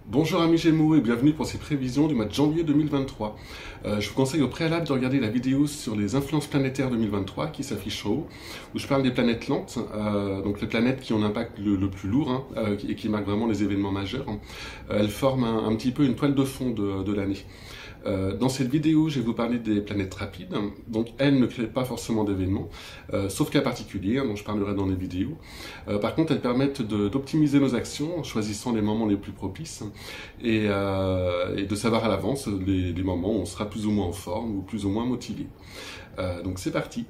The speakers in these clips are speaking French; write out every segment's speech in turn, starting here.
Bonjour amis Gémeaux et bienvenue pour ces prévisions du mois de janvier 2023. Je vous conseille au préalable de regarder la vidéo sur les influences planétaires 2023 qui s'affiche en haut, où je parle des planètes lentes, donc les planètes qui ont l'impact le plus lourd et qui marquent vraiment les événements majeurs. Elles forment un petit peu une toile de fond de l'année. Dans cette vidéo, je vais vous parler des planètes rapides. Donc, elles ne créent pas forcément d'événements, sauf cas particuliers, dont je parlerai dans les vidéos. Par contre, elles permettent d'optimiser nos actions en choisissant les moments les plus propices et de savoir à l'avance les moments où on sera plus ou moins en forme ou plus ou moins motivé. Donc, c'est parti.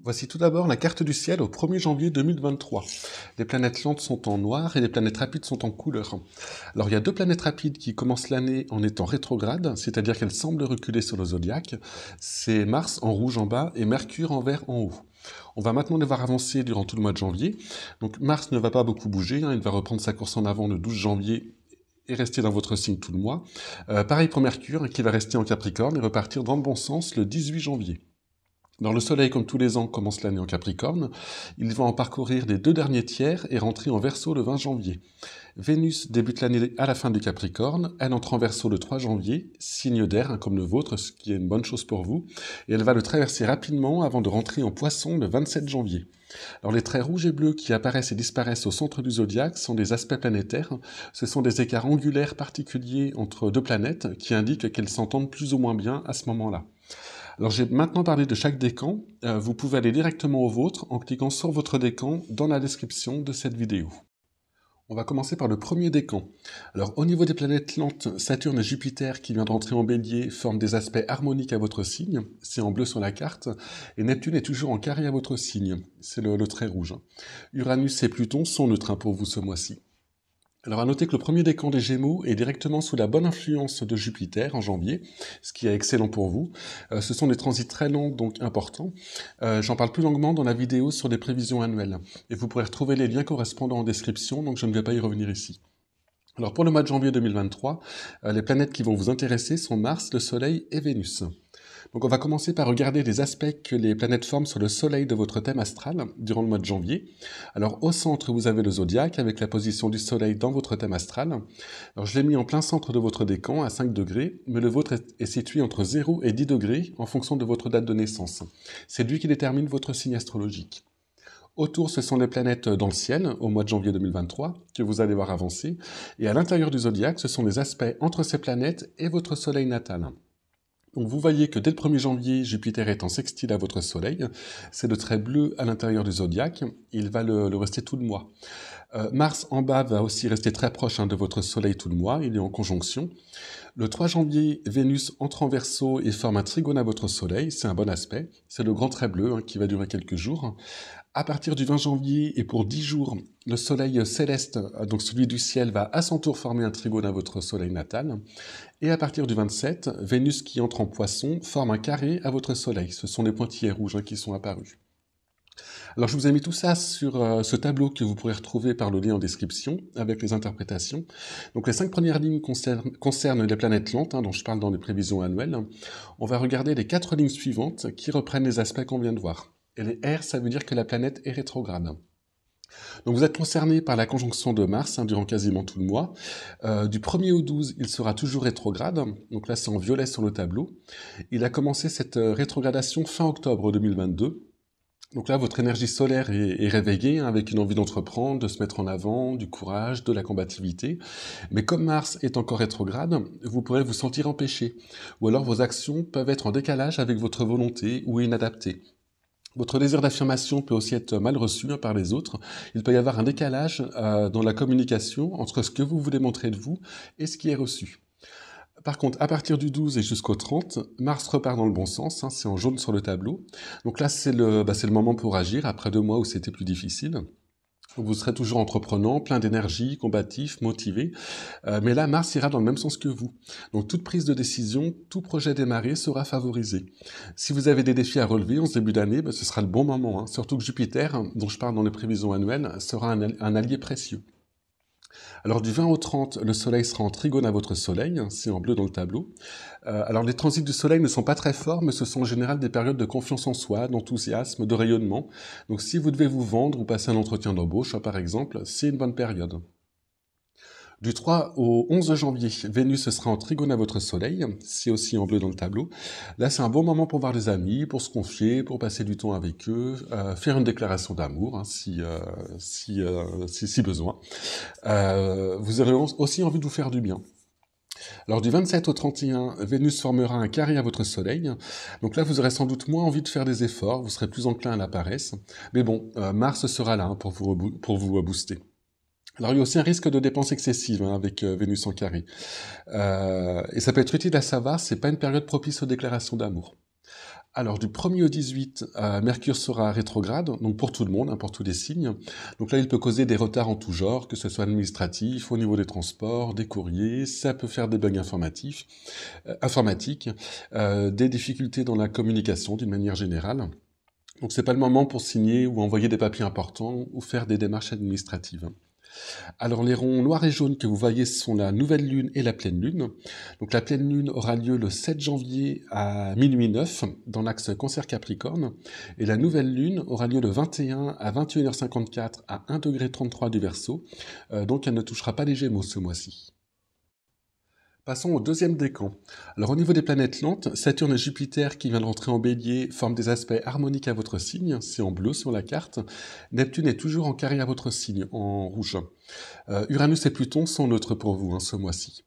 Voici tout d'abord la carte du ciel au 1er janvier 2023. Les planètes lentes sont en noir et les planètes rapides sont en couleur. Alors il y a deux planètes rapides qui commencent l'année en étant rétrogrades, c'est-à-dire qu'elles semblent reculer sur le zodiaque. C'est Mars en rouge en bas et Mercure en vert en haut. On va maintenant les voir avancer durant tout le mois de janvier. Donc Mars ne va pas beaucoup bouger, il va reprendre sa course en avant le 12 janvier et rester dans votre signe tout le mois. Pareil pour Mercure qui va rester en Capricorne et repartir dans le bon sens le 18 janvier. Alors le Soleil, comme tous les ans, commence l'année en Capricorne. Il va en parcourir les 2 derniers tiers et rentrer en Verseau le 20 janvier. Vénus débute l'année à la fin du Capricorne. Elle entre en Verseau le 3 janvier, signe d'air comme le vôtre, ce qui est une bonne chose pour vous. Et elle va le traverser rapidement avant de rentrer en Poisson le 27 janvier. Alors les traits rouges et bleus qui apparaissent et disparaissent au centre du zodiaque sont des aspects planétaires. Ce sont des écarts angulaires particuliers entre deux planètes qui indiquent qu'elles s'entendent plus ou moins bien à ce moment-là. Alors j'ai maintenant parlé de chaque décan, vous pouvez aller directement au vôtre en cliquant sur votre décan dans la description de cette vidéo. On va commencer par le premier décan. Alors au niveau des planètes lentes, Saturne et Jupiter qui vient d'entrer en Bélier forment des aspects harmoniques à votre signe, c'est en bleu sur la carte, et Neptune est toujours en carré à votre signe, c'est le trait rouge. Uranus et Pluton sont neutres pour vous ce mois-ci. Alors à noter que le premier décan des Gémeaux est directement sous la bonne influence de Jupiter en janvier, ce qui est excellent pour vous. Ce sont des transits très longs, donc importants. J'en parle plus longuement dans la vidéo sur les prévisions annuelles. Et vous pourrez retrouver les liens correspondants en description, donc je ne vais pas y revenir ici. Alors pour le mois de janvier 2023, les planètes qui vont vous intéresser sont Mars, le Soleil et Vénus. Donc on va commencer par regarder les aspects que les planètes forment sur le Soleil de votre thème astral durant le mois de janvier. Alors au centre, vous avez le zodiaque avec la position du Soleil dans votre thème astral. Alors je l'ai mis en plein centre de votre décan à 5 degrés, mais le vôtre est situé entre 0 et 10 degrés en fonction de votre date de naissance. C'est lui qui détermine votre signe astrologique. Autour, ce sont les planètes dans le ciel, au mois de janvier 2023, que vous allez voir avancer. Et à l'intérieur du zodiaque, ce sont les aspects entre ces planètes et votre Soleil natal. Donc vous voyez que dès le 1er janvier, Jupiter est en sextile à votre Soleil. C'est le trait bleu à l'intérieur du zodiaque. Il va le rester tout le mois. Mars en bas va aussi rester très proche de votre Soleil tout le mois. Il est en conjonction. Le 3 janvier, Vénus entre en Verseau et forme un trigone à votre Soleil. C'est un bon aspect. C'est le grand trait bleu qui va durer quelques jours. À partir du 20 janvier et pour 10 jours, le Soleil céleste, donc celui du ciel, va à son tour former un trigone à votre Soleil natal. Et à partir du 27, Vénus qui entre en Poisson forme un carré à votre Soleil. Ce sont les pointillés rouges qui sont apparus. Alors je vous ai mis tout ça sur ce tableau que vous pourrez retrouver par le lien en description avec les interprétations. Donc les 5 premières lignes concernent les planètes lentes dont je parle dans les prévisions annuelles. On va regarder les 4 lignes suivantes qui reprennent les aspects qu'on vient de voir. Et les R, ça veut dire que la planète est rétrograde. Donc vous êtes concerné par la conjonction de Mars durant quasiment tout le mois. Du 1er au 12, il sera toujours rétrograde. Donc là, c'est en violet sur le tableau. Il a commencé cette rétrogradation fin octobre 2022. Donc là, votre énergie solaire est réveillée avec une envie d'entreprendre, de se mettre en avant, du courage, de la combativité. Mais comme Mars est encore rétrograde, vous pourrez vous sentir empêché. Ou alors vos actions peuvent être en décalage avec votre volonté ou inadaptées. Votre désir d'affirmation peut aussi être mal reçu par les autres. Il peut y avoir un décalage dans la communication entre ce que vous voulez montrer de vous et ce qui est reçu. Par contre, à partir du 12 et jusqu'au 30, Mars repart dans le bon sens, c'est en jaune sur le tableau. Donc là, c'est le moment pour agir, après 2 mois où c'était plus difficile. Vous serez toujours entreprenant, plein d'énergie, combatif, motivé. Mais là, Mars ira dans le même sens que vous. Donc toute prise de décision, tout projet démarré sera favorisé. Si vous avez des défis à relever en ce début d'année, ce sera le bon moment. Surtout que Jupiter, dont je parle dans les prévisions annuelles, sera un allié précieux. Alors du 20 au 30, le Soleil sera en trigone à votre Soleil, c'est en bleu dans le tableau. Alors les transits du Soleil ne sont pas très forts, mais ce sont en général des périodes de confiance en soi, d'enthousiasme, de rayonnement. Donc si vous devez vous vendre ou passer un entretien d'embauche, par exemple, c'est une bonne période. Du 3 au 11 janvier, Vénus sera en trigone à votre Soleil, c'est aussi en bleu dans le tableau. Là, c'est un bon moment pour voir des amis, pour se confier, pour passer du temps avec eux, faire une déclaration d'amour, hein, si besoin. Vous aurez aussi envie de vous faire du bien. Alors du 27 au 31, Vénus formera un carré à votre Soleil. Donc là, vous aurez sans doute moins envie de faire des efforts, vous serez plus enclin à la paresse. Mais bon, Mars sera là hein, pour vous booster. Alors il y a aussi un risque de dépenses excessives hein, avec Vénus en carré. Et ça peut être utile à savoir, c'est pas une période propice aux déclarations d'amour. Alors du 1er au 18, Mercure sera rétrograde, donc pour tout le monde, hein, pour tous les signes. Donc là, il peut causer des retards en tout genre, que ce soit administratif, au niveau des transports, des courriers, ça peut faire des bugs informatiques, des difficultés dans la communication d'une manière générale. Donc c'est pas le moment pour signer ou envoyer des papiers importants ou faire des démarches administratives. Alors les ronds noirs et jaunes que vous voyez sont la nouvelle lune et la pleine lune. Donc la pleine lune aura lieu le 7 janvier à minuit 9 dans l'axe Cancer-Capricorne et la nouvelle lune aura lieu le 21 à 21h54 à 1,33° du Verseau. Donc elle ne touchera pas les Gémeaux ce mois-ci. Passons au deuxième décan. Alors au niveau des planètes lentes, Saturne et Jupiter qui viennent de rentrer en bélier forment des aspects harmoniques à votre signe, c'est en bleu sur la carte. Neptune est toujours en carré à votre signe, en rouge. Uranus et Pluton sont neutres pour vous ce mois-ci.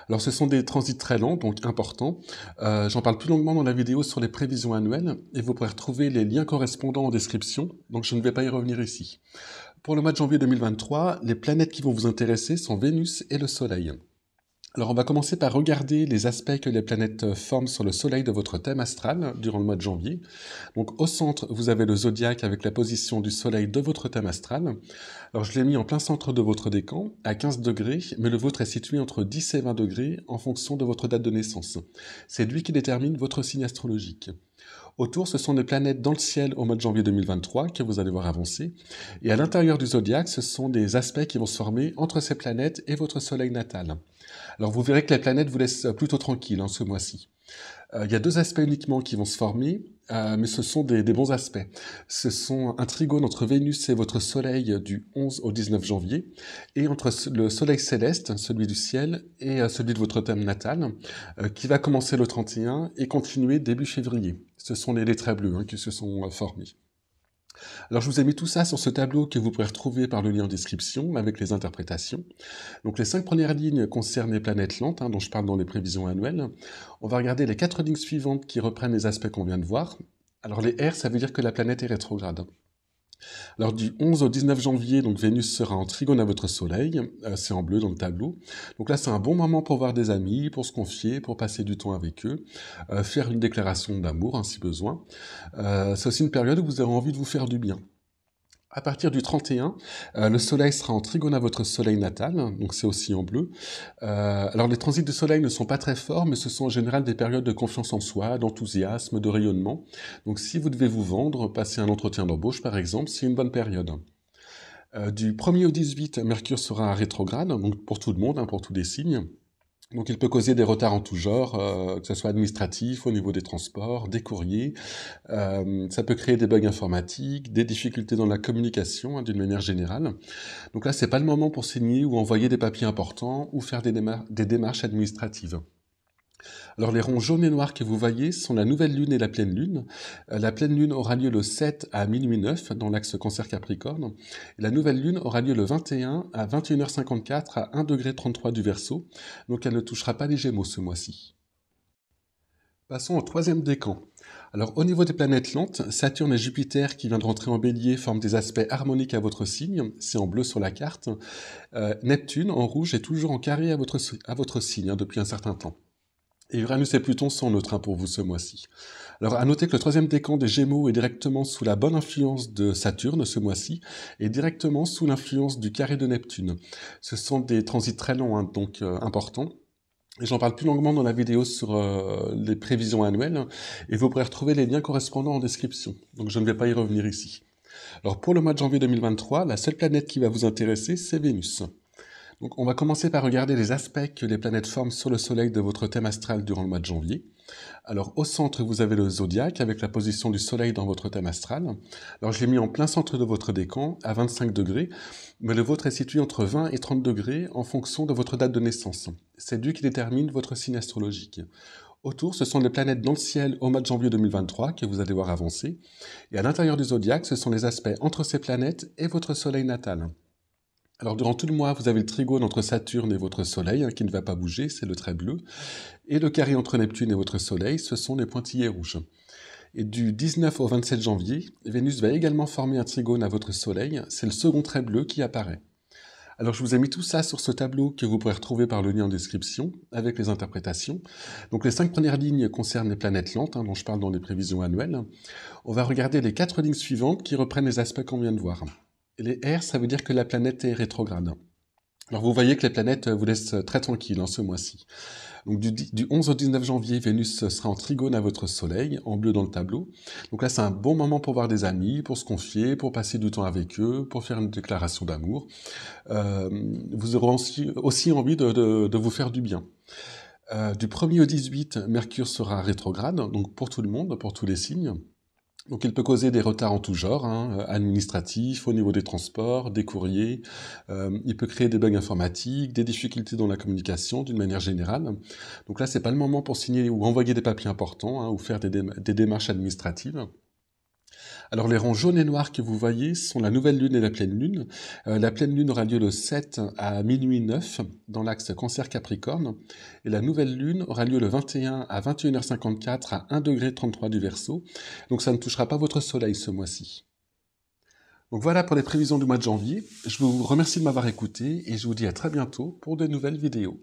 Alors ce sont des transits très lents, donc importants. J'en parle plus longuement dans la vidéo sur les prévisions annuelles, et vous pourrez retrouver les liens correspondants en description, donc je ne vais pas y revenir ici. Pour le mois de janvier 2023, les planètes qui vont vous intéresser sont Vénus et le Soleil. Alors on va commencer par regarder les aspects que les planètes forment sur le Soleil de votre thème astral durant le mois de janvier. Donc au centre, vous avez le zodiaque avec la position du Soleil de votre thème astral. Alors je l'ai mis en plein centre de votre décan, à 15 degrés, mais le vôtre est situé entre 10 et 20 degrés en fonction de votre date de naissance. C'est lui qui détermine votre signe astrologique. Autour, ce sont des planètes dans le ciel au mois de janvier 2023 que vous allez voir avancer. Et à l'intérieur du zodiaque, ce sont des aspects qui vont se former entre ces planètes et votre Soleil natal. Alors vous verrez que les planètes vous laissent plutôt tranquille ce mois-ci. Il y a deux aspects uniquement qui vont se former, mais ce sont des bons aspects. Ce sont un trigone entre Vénus et votre Soleil du 11 au 19 janvier, et entre le Soleil céleste, celui du ciel, et celui de votre thème natal, qui va commencer le 31 et continuer début février. Ce sont les traits bleus qui se sont formés. Alors je vous ai mis tout ça sur ce tableau que vous pourrez retrouver par le lien en description avec les interprétations. Donc les 5 premières lignes concernent les planètes lentes, dont je parle dans les prévisions annuelles. On va regarder les 4 lignes suivantes qui reprennent les aspects qu'on vient de voir. Alors les R, ça veut dire que la planète est rétrograde. Alors du 11 au 19 janvier, donc Vénus sera en trigone à votre Soleil, c'est en bleu dans le tableau. Donc là c'est un bon moment pour voir des amis, pour se confier, pour passer du temps avec eux, faire une déclaration d'amour si besoin. C'est aussi une période où vous aurez envie de vous faire du bien. À partir du 31, le Soleil sera en trigone à votre Soleil natal, donc c'est aussi en bleu. Alors les transits de Soleil ne sont pas très forts, mais ce sont en général des périodes de confiance en soi, d'enthousiasme, de rayonnement. Donc si vous devez vous vendre, passer un entretien d'embauche par exemple, c'est une bonne période. Du 1er au 18, Mercure sera rétrograde, donc pour tout le monde, pour tous les signes. Donc il peut causer des retards en tout genre, que ce soit administratif, au niveau des transports, des courriers. Ça peut créer des bugs informatiques, des difficultés dans la communication d'une manière générale. Donc là, c'est pas le moment pour signer ou envoyer des papiers importants ou faire des démarches administratives. Alors les ronds jaunes et noirs que vous voyez sont la nouvelle lune et la pleine lune. La pleine lune aura lieu le 7 à minuit 9 dans l'axe Cancer-Capricorne. La nouvelle lune aura lieu le 21 à 21h54 à 1,33° du Verseau. Donc elle ne touchera pas les Gémeaux ce mois-ci. Passons au troisième décan. Alors au niveau des planètes lentes, Saturne et Jupiter qui viennent de rentrer en bélier forment des aspects harmoniques à votre signe, c'est en bleu sur la carte. Neptune en rouge est toujours en carré à votre signe depuis un certain temps. Et Uranus et Pluton sont neutres pour vous ce mois-ci. Alors à noter que le troisième décan des Gémeaux est directement sous la bonne influence de Saturne ce mois-ci et directement sous l'influence du carré de Neptune. Ce sont des transits très longs, donc importants. Et j'en parle plus longuement dans la vidéo sur les prévisions annuelles, et vous pourrez retrouver les liens correspondants en description. Donc je ne vais pas y revenir ici. Alors pour le mois de janvier 2023, la seule planète qui va vous intéresser, c'est Vénus. Donc, on va commencer par regarder les aspects que les planètes forment sur le Soleil de votre thème astral durant le mois de janvier. Alors, au centre, vous avez le zodiaque avec la position du Soleil dans votre thème astral. Alors, je l'ai mis en plein centre de votre décan, à 25 degrés, mais le vôtre est situé entre 20 et 30 degrés en fonction de votre date de naissance. C'est lui qui détermine votre signe astrologique. Autour, ce sont les planètes dans le ciel au mois de janvier 2023 que vous allez voir avancer. Et à l'intérieur du zodiaque, ce sont les aspects entre ces planètes et votre Soleil natal. Alors durant tout le mois, vous avez le trigone entre Saturne et votre Soleil, qui ne va pas bouger, c'est le trait bleu. Et le carré entre Neptune et votre Soleil, ce sont les pointillés rouges. Et du 19 au 27 janvier, Vénus va également former un trigone à votre Soleil, c'est le second trait bleu qui apparaît. Alors je vous ai mis tout ça sur ce tableau que vous pourrez retrouver par le lien en description, avec les interprétations. Donc les 5 premières lignes concernent les planètes lentes, dont je parle dans les prévisions annuelles. On va regarder les 4 lignes suivantes qui reprennent les aspects qu'on vient de voir. Et les R, ça veut dire que la planète est rétrograde. Alors vous voyez que les planètes vous laissent très tranquille ce mois-ci. Donc du 11 au 19 janvier, Vénus sera en trigone à votre Soleil, en bleu dans le tableau. Donc là, c'est un bon moment pour voir des amis, pour se confier, pour passer du temps avec eux, pour faire une déclaration d'amour. Vous aurez aussi envie de vous faire du bien. Du 1er au 18, Mercure sera rétrograde, donc pour tout le monde, pour tous les signes. Donc il peut causer des retards en tout genre, administratifs, au niveau des transports, des courriers, il peut créer des bugs informatiques, des difficultés dans la communication d'une manière générale. Donc là, c'est pas le moment pour signer ou envoyer des papiers importants, ou faire des démarches administratives. Alors les rangs jaunes et noirs que vous voyez sont la nouvelle lune et la pleine lune. La pleine lune aura lieu le 7 à minuit 9 dans l'axe Cancer-Capricorne. Et la nouvelle lune aura lieu le 21 à 21h54 à 1 degré 33 du Verseau. Donc ça ne touchera pas votre soleil ce mois-ci. Donc voilà pour les prévisions du mois de janvier. Je vous remercie de m'avoir écouté et je vous dis à très bientôt pour de nouvelles vidéos.